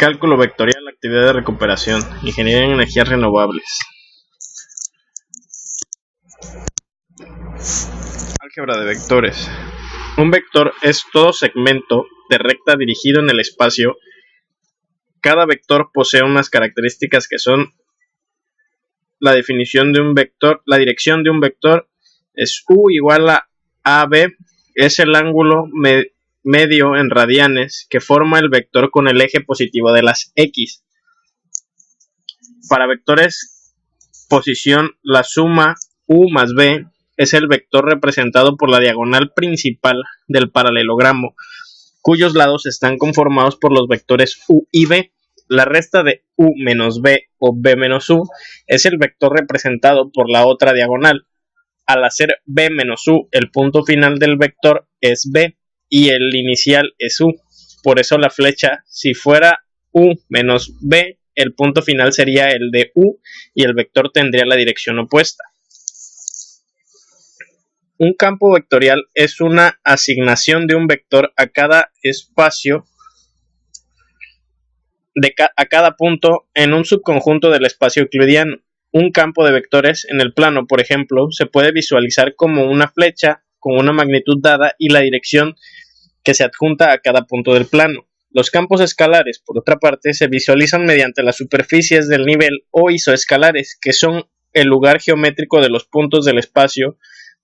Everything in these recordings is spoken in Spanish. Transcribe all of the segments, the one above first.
Cálculo vectorial, actividad de recuperación, ingeniería en energías renovables. Álgebra de vectores. Un vector es todo segmento de recta dirigido en el espacio. Cada vector posee unas características que son la definición de un vector. La dirección de un vector es u igual a AB, es el ángulo medio en radianes que forma el vector con el eje positivo de las X. Para vectores posición, la suma u más b es el vector representado por la diagonal principal del paralelogramo, cuyos lados están conformados por los vectores u y b. La resta de u menos b o b menos u es el vector representado por la otra diagonal. Al hacer b menos u, el punto final del vector es b y el inicial es u. Por eso la flecha, si fuera u menos b, el punto final sería el de u y el vector tendría la dirección opuesta. Un campo vectorial es una asignación de un vector a cada espacio, a cada punto en un subconjunto del espacio euclidiano. Un campo de vectores en el plano, por ejemplo, se puede visualizar como una flecha con una magnitud dada y la dirección que se adjunta a cada punto del plano. Los campos escalares, por otra parte, se visualizan mediante las superficies del nivel o isoescalares, que son el lugar geométrico de los puntos del espacio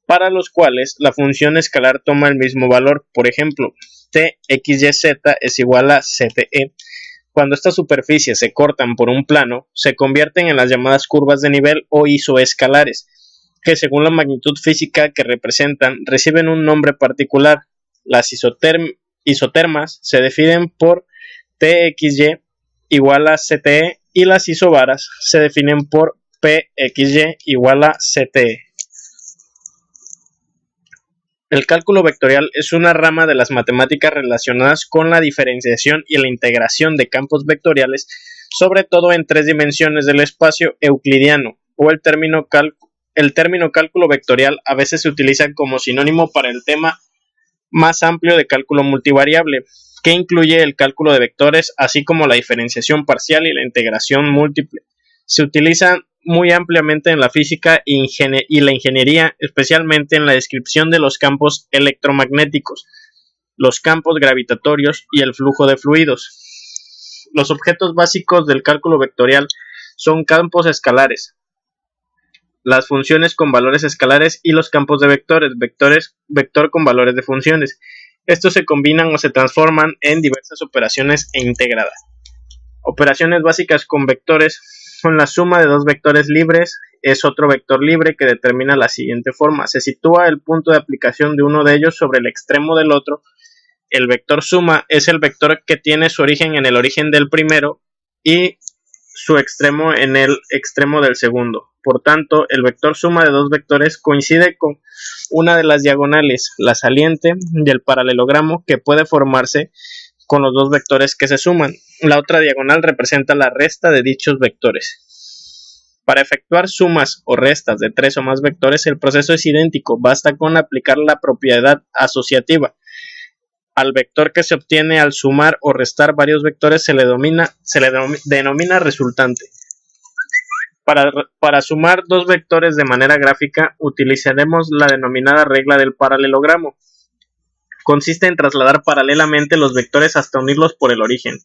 para los cuales la función escalar toma el mismo valor. Por ejemplo, txyz es igual a zte. Cuando estas superficies se cortan por un plano, se convierten en las llamadas curvas de nivel o isoescalares, que según la magnitud física que representan, reciben un nombre particular. Las isotermas se definen por txy igual a zte y las isobaras se definen por pxy igual a zte. El cálculo vectorial es una rama de las matemáticas relacionadas con la diferenciación y la integración de campos vectoriales, sobre todo en tres dimensiones del espacio euclidiano, o el término cálculo vectorial a veces se utiliza como sinónimo para el tema más amplio de cálculo multivariable, que incluye el cálculo de vectores, así como la diferenciación parcial y la integración múltiple. Se utilizan muy ampliamente en la física y la ingeniería, especialmente en la descripción de los campos electromagnéticos, los campos gravitatorios y el flujo de fluidos. Los objetos básicos del cálculo vectorial son campos escalares, las funciones con valores escalares y los campos de vector con valores de funciones. Estos se combinan o se transforman en diversas operaciones e integradas. Operaciones básicas con vectores son la suma de dos vectores libres, es otro vector libre que determina la siguiente forma. Se sitúa el punto de aplicación de uno de ellos sobre el extremo del otro. El vector suma es el vector que tiene su origen en el origen del primero y su extremo en el extremo del segundo. Por tanto, el vector suma de dos vectores coincide con una de las diagonales, la saliente del paralelogramo, que puede formarse con los dos vectores que se suman. La otra diagonal representa la resta de dichos vectores. Para efectuar sumas o restas de tres o más vectores, el proceso es idéntico, basta con aplicar la propiedad asociativa. Al vector que se obtiene al sumar o restar varios vectores se le denomina resultante. Para sumar dos vectores de manera gráfica, utilizaremos la denominada regla del paralelogramo. Consiste en trasladar paralelamente los vectores hasta unirlos por el origen,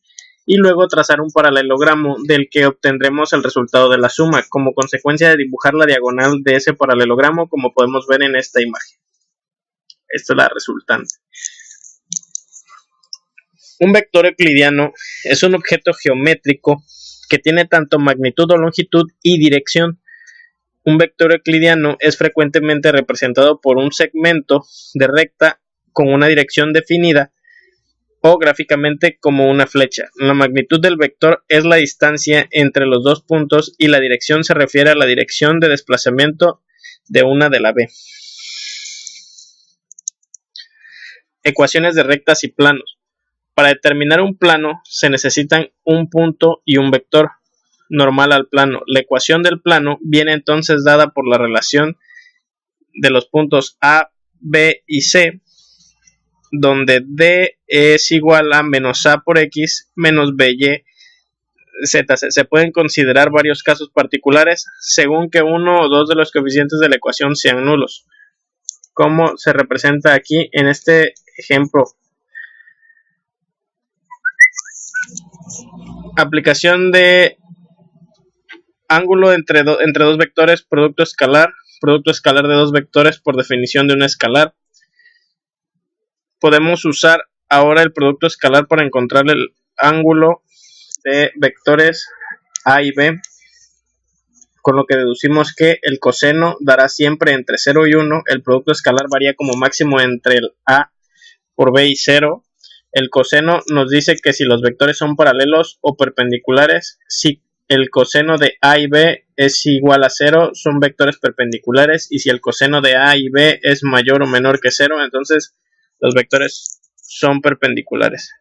y luego trazar un paralelogramo del que obtendremos el resultado de la suma, como consecuencia de dibujar la diagonal de ese paralelogramo, como podemos ver en esta imagen. Esta es la resultante. Un vector euclidiano es un objeto geométrico que tiene tanto magnitud o longitud y dirección. Un vector euclidiano es frecuentemente representado por un segmento de recta con una dirección definida o gráficamente como una flecha. La magnitud del vector es la distancia entre los dos puntos y la dirección se refiere a la dirección de desplazamiento de una de la B. Ecuaciones de rectas y planos. Para determinar un plano se necesitan un punto y un vector normal al plano. La ecuación del plano viene entonces dada por la relación de los puntos A, B y C, donde D es igual a menos A por X menos BY, Z. Se pueden considerar varios casos particulares según que uno o dos de los coeficientes de la ecuación sean nulos, como se representa aquí en este ejemplo. Aplicación de ángulo entre dos vectores, producto escalar de dos vectores por definición de un escalar. Podemos usar ahora el producto escalar para encontrar el ángulo de vectores A y B, con lo que deducimos que el coseno dará siempre entre 0 y 1, el producto escalar varía como máximo entre el A por B y 0, el coseno nos dice que si los vectores son paralelos o perpendiculares, si el coseno de A y B es igual a 0, son vectores perpendiculares, y si el coseno de A y B es mayor o menor que 0, entonces los vectores son perpendiculares.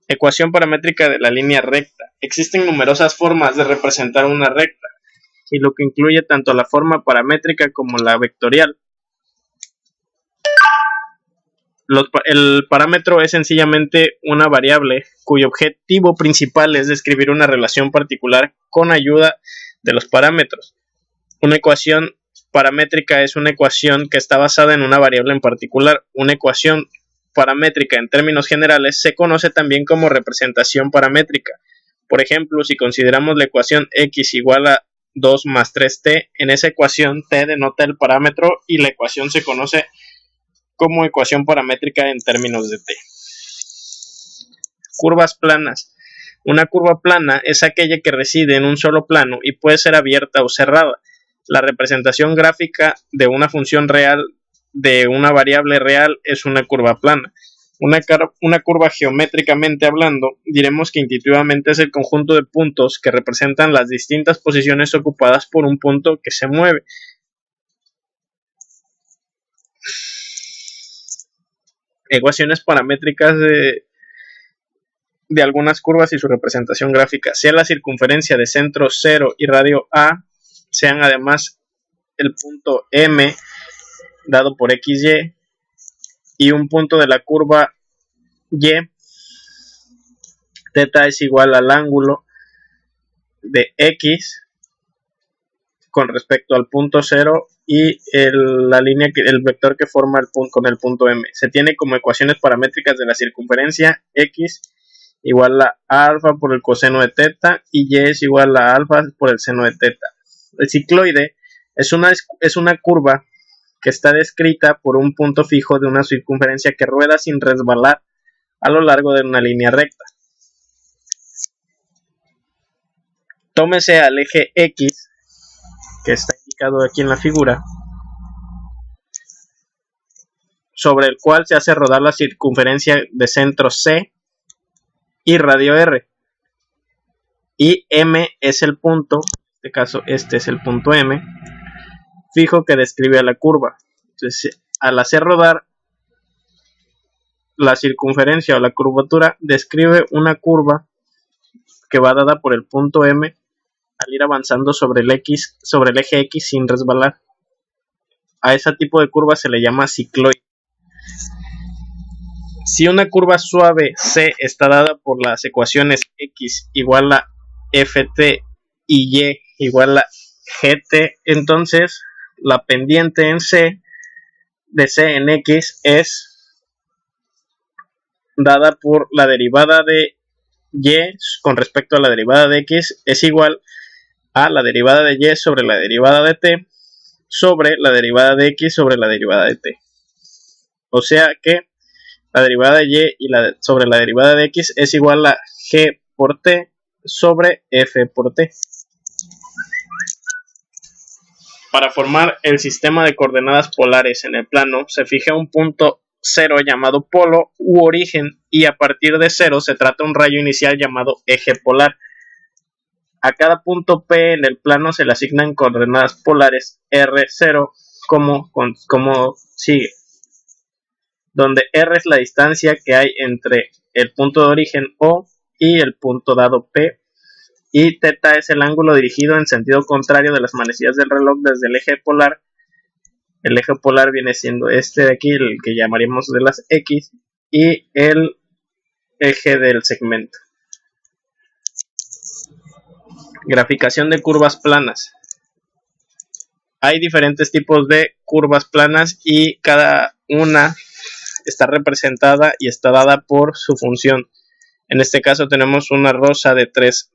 Ecuación paramétrica de la línea recta. Existen numerosas formas de representar una recta, y lo que incluye tanto la forma paramétrica como la vectorial. El parámetro es sencillamente una variable cuyo objetivo principal es describir una relación particular con ayuda de los parámetros. Una ecuación paramétrica es una ecuación que está basada en una variable en particular. Una ecuación paramétrica en términos generales se conoce también como representación paramétrica. Por ejemplo, si consideramos la ecuación x igual a 2 más 3t, en esa ecuación t denota el parámetro y la ecuación se conoce como ecuación paramétrica en términos de t. Curvas planas. Una curva plana es aquella que reside en un solo plano y puede ser abierta o cerrada. La representación gráfica de una función real de una variable real es una curva plana. Una curva geométricamente hablando, diremos que intuitivamente es el conjunto de puntos que representan las distintas posiciones ocupadas por un punto que se mueve. Ecuaciones paramétricas de algunas curvas y su representación gráfica, sea la circunferencia de centro 0 y radio A, sean además el punto M dado por XY y un punto de la curva Y, θ es igual al ángulo de X con respecto al punto 0 y el vector que forma con el punto M. Se tiene como ecuaciones paramétricas de la circunferencia X igual a alfa por el coseno de θ y Y es igual a alfa por el seno de θ. El cicloide es una curva que está descrita por un punto fijo de una circunferencia que rueda sin resbalar a lo largo de una línea recta. Tómese al eje X, que está indicado aquí en la figura, sobre el cual se hace rodar la circunferencia de centro C y radio R. Y M es el punto, en este caso este es el punto M, fijo que describe a la curva. Entonces, al hacer rodar la circunferencia o la curvatura, describe una curva que va dada por el punto M al ir avanzando sobre el eje X sin resbalar. A ese tipo de curva se le llama cicloide. Si una curva suave C está dada por las ecuaciones X igual a Ft y Y igual a Gt, entonces la pendiente en C de C en X es dada por la derivada de Y con respecto a la derivada de X es igual a la derivada de Y sobre la derivada de T sobre la derivada de X sobre la derivada de T. O sea que la derivada de Y sobre la derivada de X es igual a G por T sobre F por T. Para formar el sistema de coordenadas polares en el plano, se fija un punto 0 llamado polo u origen y a partir de 0 se trata un rayo inicial llamado eje polar. A cada punto P en el plano se le asignan coordenadas polares R0 como sigue, donde R es la distancia que hay entre el punto de origen O y el punto dado P, y θ es el ángulo dirigido en sentido contrario de las manecillas del reloj desde el eje polar. El eje polar viene siendo este de aquí, el que llamaríamos de las X, y el eje del segmento. Graficación de curvas planas. Hay diferentes tipos de curvas planas y cada una está representada y está dada por su función. En este caso tenemos una rosa de tres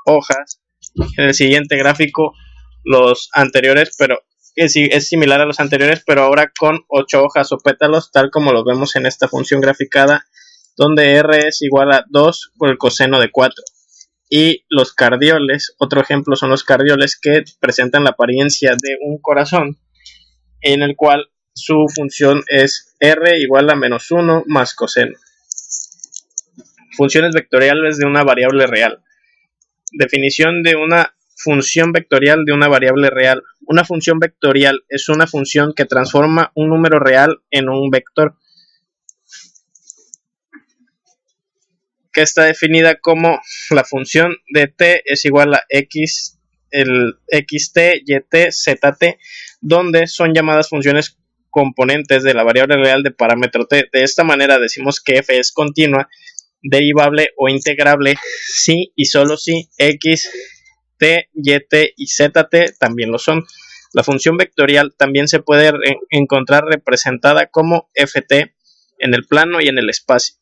hojas. En el siguiente gráfico los anteriores, pero es similar a los anteriores, pero ahora con 8 hojas o pétalos, tal como lo vemos en esta función graficada, donde R es igual a 2 por el coseno de 4. Y los cardioles, otro ejemplo son los cardioles, que presentan la apariencia de un corazón, en el cual su función es R igual a menos 1 más coseno. Funciones vectoriales de una variable real. Definición de una función vectorial de una variable real. Una función vectorial es una función que transforma un número real en un vector, que está definida como la función de t es igual a x, el xt, yt, zt, donde son llamadas funciones componentes de la variable real de parámetro t. De esta manera decimos que f es continua, derivable o integrable si y solo si x, t, yt y zt también lo son. La función vectorial también se puede encontrar representada como ft en el plano y en el espacio.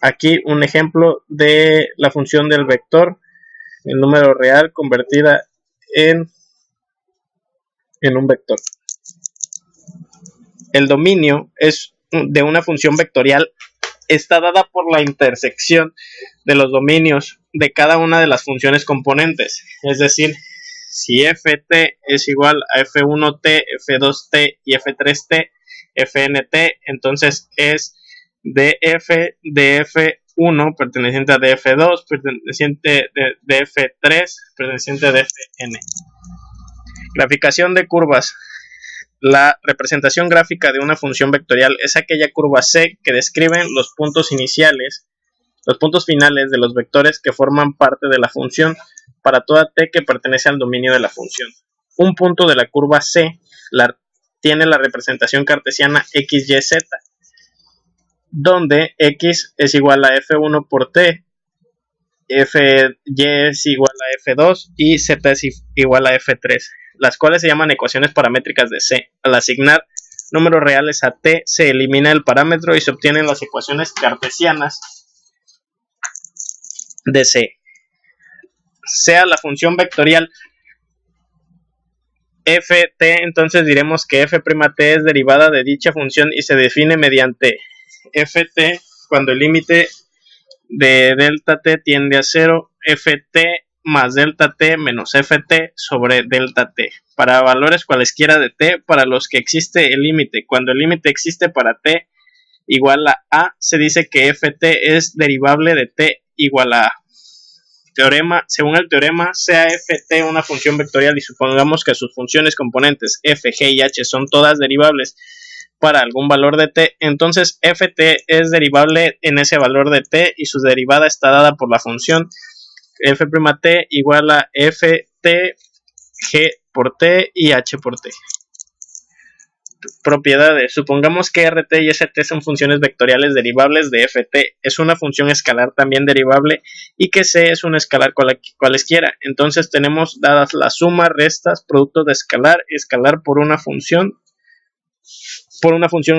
Aquí un ejemplo de la función del vector, el número real convertida en un vector. El dominio es de una función vectorial, está dada por la intersección de los dominios de cada una de las funciones componentes. Es decir, si ft es igual a f1t, f2t y f3t, fnt, entonces es df de f1 perteneciente a df2, perteneciente de df3, perteneciente a dfn. Graficación de curvas. La representación gráfica de una función vectorial es aquella curva C que describen los puntos iniciales, los puntos finales de los vectores que forman parte de la función para toda t que pertenece al dominio de la función. Un punto de la curva C tiene la representación cartesiana x, y, z, donde x es igual a f1 por t, y es igual a f2 y z es igual a f3, las cuales se llaman ecuaciones paramétricas de C. Al asignar números reales a t, se elimina el parámetro y se obtienen las ecuaciones cartesianas de C. Sea la función vectorial ft, entonces diremos que f't es derivada de dicha función y se define mediante ft cuando el límite de delta t tiende a 0, ft más delta t menos ft sobre delta t, para valores cualesquiera de t para los que existe el límite. Cuando el límite existe para t igual a, se dice que ft es derivable de t igual a a. Teorema. Según el teorema, sea ft una función vectorial y supongamos que sus funciones componentes f, g y h son todas derivables para algún valor de t, entonces ft es derivable en ese valor de t y su derivada está dada por la función f't igual a ft, g por t y h por t. Propiedades. Supongamos que rt y st son funciones vectoriales derivables de ft. Es una función escalar también derivable y que c es un escalar cualesquiera. Entonces tenemos dadas las sumas, restas, producto de escalar, escalar por una función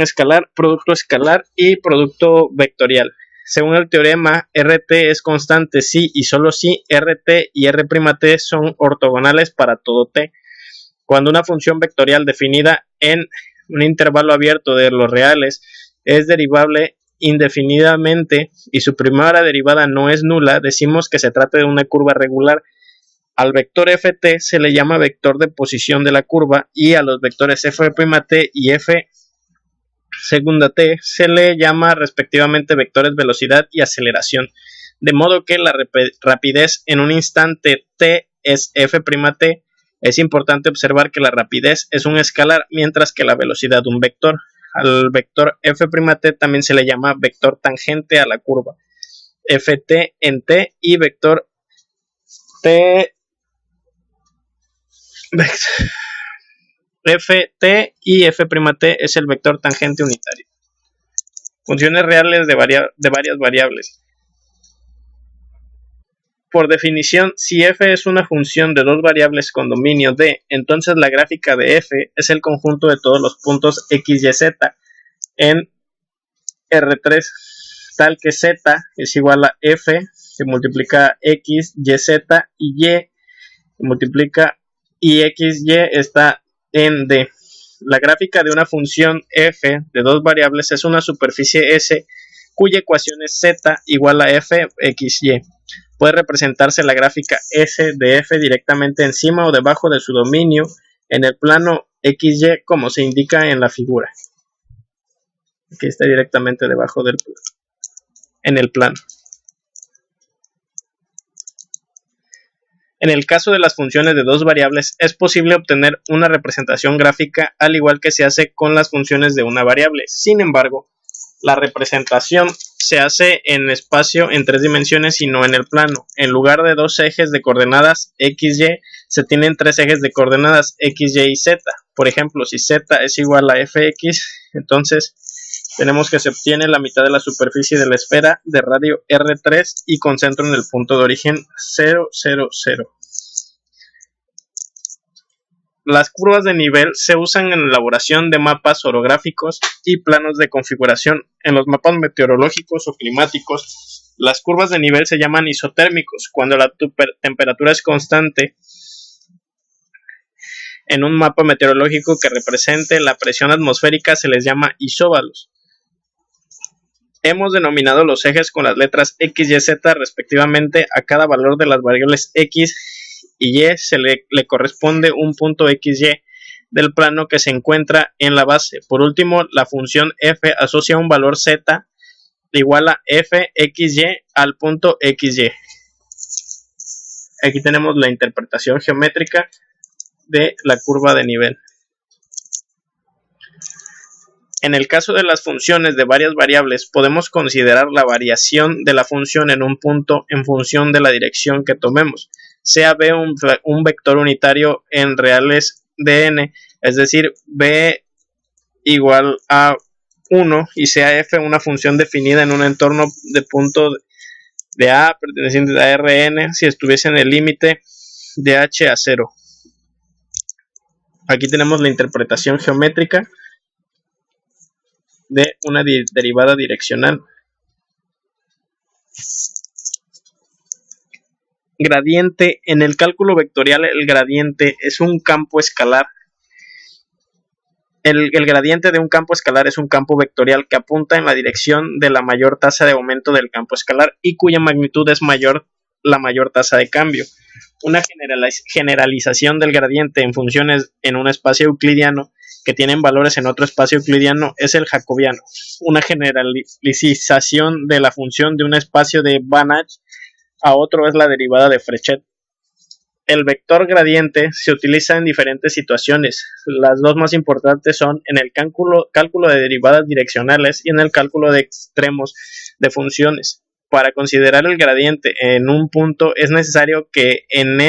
escalar, producto escalar y producto vectorial. Según el teorema, rt es constante si y solo si rt y r't son ortogonales para todo t. Cuando una función vectorial definida en un intervalo abierto de los reales es derivable indefinidamente y su primera derivada no es nula, decimos que se trata de una curva regular. Al vector ft se le llama vector de posición de la curva y a los vectores f't y f segunda t se le llama respectivamente vectores velocidad y aceleración, de modo que la rapidez en un instante t es f't. Es importante observar que la rapidez es un escalar, mientras que la velocidad un vector. Al vector f't también se le llama vector tangente a la curva ft en t y vector t ft y f't es el vector tangente unitario. Funciones reales de varias variables. Por definición, si f es una función de dos variables con dominio D, entonces la gráfica de f es el conjunto de todos los puntos x, y, z en R3, tal que z es igual a f que multiplica x, y, z y que multiplica y x, y está en D. La gráfica de una función f de dos variables es una superficie S cuya ecuación es z igual a f, x, y. Puede representarse la gráfica S de f directamente encima o debajo de su dominio en el plano XY como se indica en la figura. Aquí está directamente debajo en el plano. En el caso de las funciones de dos variables es posible obtener una representación gráfica al igual que se hace con las funciones de una variable. Sin embargo, la representación se hace en espacio en tres dimensiones y no en el plano. En lugar de dos ejes de coordenadas x, y, se tienen tres ejes de coordenadas x, y z. Por ejemplo, si z es igual a fx, entonces tenemos que se obtiene la mitad de la superficie de la esfera de radio R3 y con centro en el punto de origen 0, 0, 0. Las curvas de nivel se usan en la elaboración de mapas orográficos y planos de configuración. En los mapas meteorológicos o climáticos, las curvas de nivel se llaman isotérmicos cuando la temperatura es constante. En un mapa meteorológico que represente la presión atmosférica se les llama isóbalos. Hemos denominado los ejes con las letras x, y, z respectivamente a cada valor de las variables x y y se le corresponde un punto XY del plano que se encuentra en la base. Por último, la función f asocia un valor z igual a fxy al punto XY. Aquí tenemos la interpretación geométrica de la curva de nivel. En el caso de las funciones de varias variables, podemos considerar la variación de la función en un punto en función de la dirección que tomemos. Sea b un vector unitario en reales de n, es decir, b igual a 1, y sea f una función definida en un entorno de punto de a perteneciente a Rn si estuviese en el límite de h a 0. Aquí tenemos la interpretación geométrica de una derivada direccional. Gradiente. En el cálculo vectorial, el gradiente es un campo escalar. El gradiente de un campo escalar es un campo vectorial que apunta en la dirección de la mayor tasa de aumento del campo escalar y cuya magnitud es la mayor tasa de cambio. Una generalización del gradiente en funciones en un espacio euclidiano que tienen valores en otro espacio euclidiano es el jacobiano. Una generalización de la función de un espacio de Banach a otro es la derivada de Frechet. El vector gradiente se utiliza en diferentes situaciones. Las dos más importantes son en el cálculo de derivadas direccionales y en el cálculo de extremos de funciones. Para considerar el gradiente en un punto es necesario que en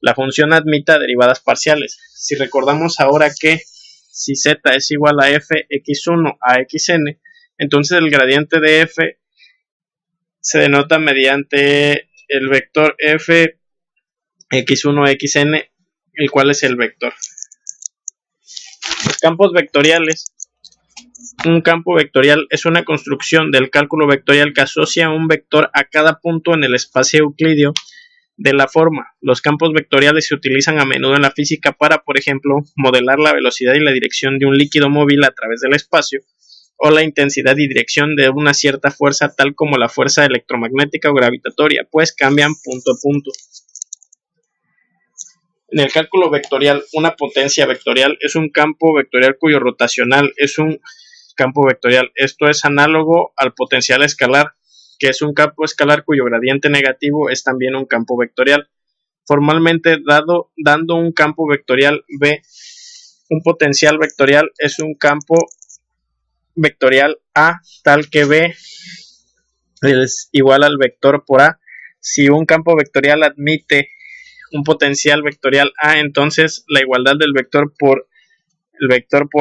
la función admita derivadas parciales. Si recordamos ahora que si z es igual a fx1 a xn, entonces el gradiente de f se denota mediante el vector f x1 xn, el cual es el vector. Los campos vectoriales. Un campo vectorial es una construcción del cálculo vectorial que asocia un vector a cada punto en el espacio euclídeo de la forma. Los campos vectoriales se utilizan a menudo en la física para, por ejemplo, modelar la velocidad y la dirección de un líquido móvil a través del espacio, o la intensidad y dirección de una cierta fuerza tal como la fuerza electromagnética o gravitatoria, pues cambian punto a punto. En el cálculo vectorial, una potencia vectorial es un campo vectorial cuyo rotacional es un campo vectorial. Esto es análogo al potencial escalar, que es un campo escalar cuyo gradiente negativo es también un campo vectorial. Formalmente dando un campo vectorial B, un potencial vectorial es un campo vectorial A tal que B es igual al vector por A. Si un campo vectorial admite un potencial vectorial A, entonces la igualdad del vector por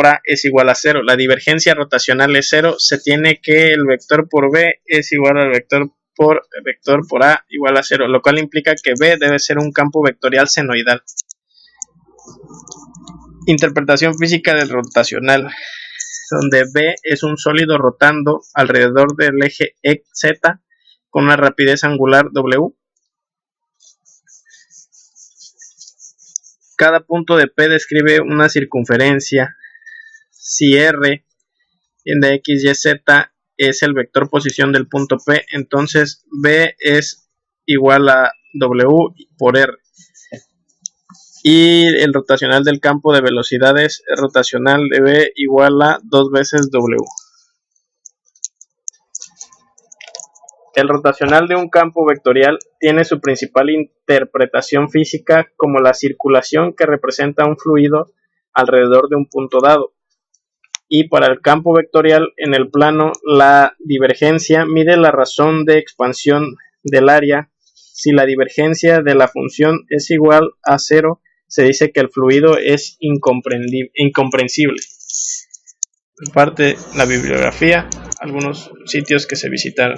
A es igual a 0. La divergencia rotacional es 0. Se tiene que el vector por B es igual al vector por vector por A igual a 0, lo cual implica que B debe ser un campo vectorial senoidal. Interpretación física del rotacional, donde B es un sólido rotando alrededor del eje Z con una rapidez angular W. Cada punto de P describe una circunferencia. Si R de X, Y, Z es el vector posición del punto P, entonces B es igual a W por R. Y el rotacional del campo de velocidades rotacional de B igual a 2 veces W. El rotacional de un campo vectorial tiene su principal interpretación física como la circulación que representa un fluido alrededor de un punto dado. Y para el campo vectorial en el plano, la divergencia mide la razón de expansión del área. Si la divergencia de la función es igual a 0, se dice que el fluido es incomprensible. Aparte, la bibliografía, algunos sitios que se visitaron.